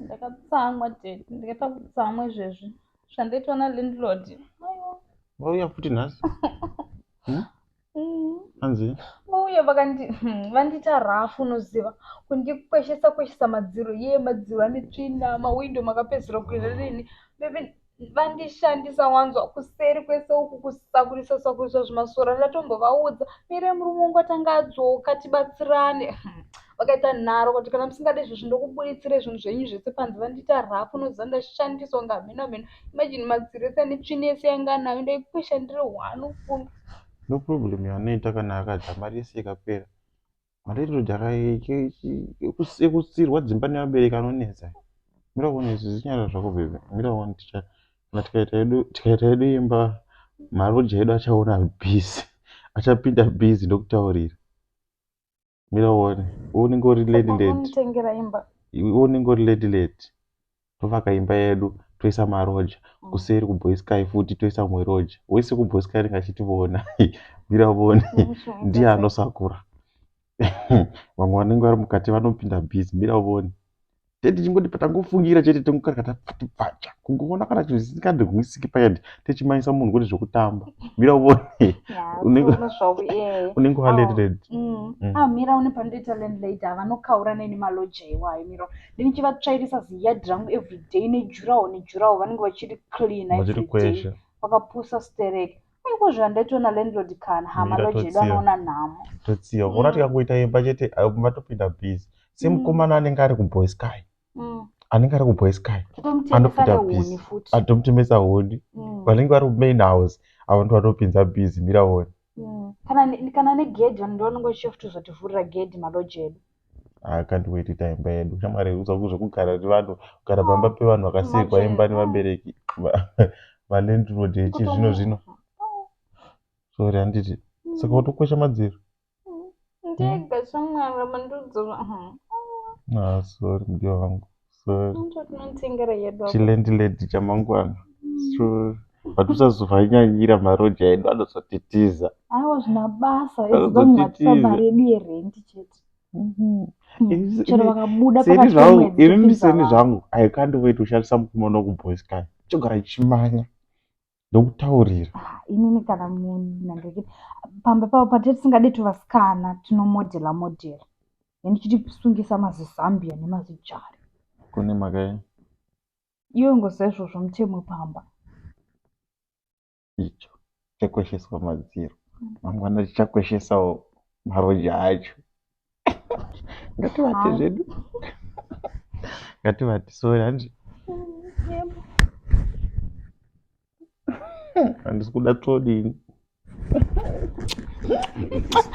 Ndakatsamwa dede, ndakata kutsamwa izvezvi zvandaitwa nalandlord. Aiwa. Vauya futi nhasi? Hanzi? Vauya vandita rafu unoziva kundikweshesa madziro madziro ane tsvina mawindo makapedzera kuenda nini vandishandisa wanzwa kuseri kwese uku kusakurisa zvimasora ndatombovaudza mirai murume wangu atanga adzoka tibatsirane. Vakaita nharo kuti kana musingade izvozvo ndokubuditsire zvinhu zvenyu zvese panze vandita rafu unoziva ndashandiswa ngamheno imagine madziro ese ane tsvina ese yanga anayo ndaikwesha ndiri hwanu funga. No problem yanoita kana akadza mari yese ikapera. Malandlord ekusirwa dzimba nevabereki anonetsa. Mira kuona izvi zvinyara zvako bebe. Mira kuona tikaita yedu imba maroja edu achaona bhizi. Achapinda bhizi ndokutaurira. Mira uone. Unenge uri lady. Tovaka imba yedu toisa maroja. Kuseri kuboy sky futi toisa mumwe roja. Wese kuboy sky anenge achitiona. Mira uone. Ndiye anosakura. Vamwe vanenge vari mukati vanopinda bhizi. Mira uone. Tichingoti patangofungira chete tongokara pati pacha kungoona kana chinhu chisingandirwisiki payadi tichimaisa munhu kuti zvekutamba. Mira uone. Unenge walandlord. Mira une pandoita landlord vanokaura neni maloja iwayo. Mira ndinichivatsvairisa ziyadhi rangu everyday nejuraho vanenge vachiri clean everyday vakapusa stereke. Iko zvandaitwa nalandlord kana maloja edu anoona nhamo. Totsiva kuona tikangoita imba chete matopinda bhizi semukomana anenge ari kuboy sky. Anenge ari kuboy sky anopinda bhizi atomutemesa huni vanenge vari mumain house avo ndo vanopinza bhizi. Mira uone. Kana negedhi vanhu ndovanenge vachizotivhurira gedhi maloja edu. Can't wait kuita imba yedu. Shamwari zvekugara nevanhu kugara pamba pevanhu vakasiyirwa imba nevabereki valandlord echizvino zvino. Sorry handiti. Saka utokwesha madziro. Ndega shamwari mandiudzwa. Sorry mudiwa wangu. Sorry. Tinotengera yedu. Chilandlord chamangwana. Sorry. Patusazovanyanyira maroja edu anozotitiza. Aiwa zvina basa ezvamwatisa mari yedu yerendi chete. Chero vakabuda pakati pemwedzi. Ini seni zvangu I can't wait kushandisa mukomana wekuboy sky. Chogara chimanya ndokutaurira. Inini kana munhu pamba pavo patisingadei tuvasikana tinomodhera. Ndichitisungisa mazizambia nemazijari. Kune makai. Iwe ngoziva izvozvo mutemwe pamba. Icho chakwesheswa madziro. Mangwana tichakweshesawo maroja acho. Ngativate zvedu. Ngativate sorry handi. Handisi kuda todini.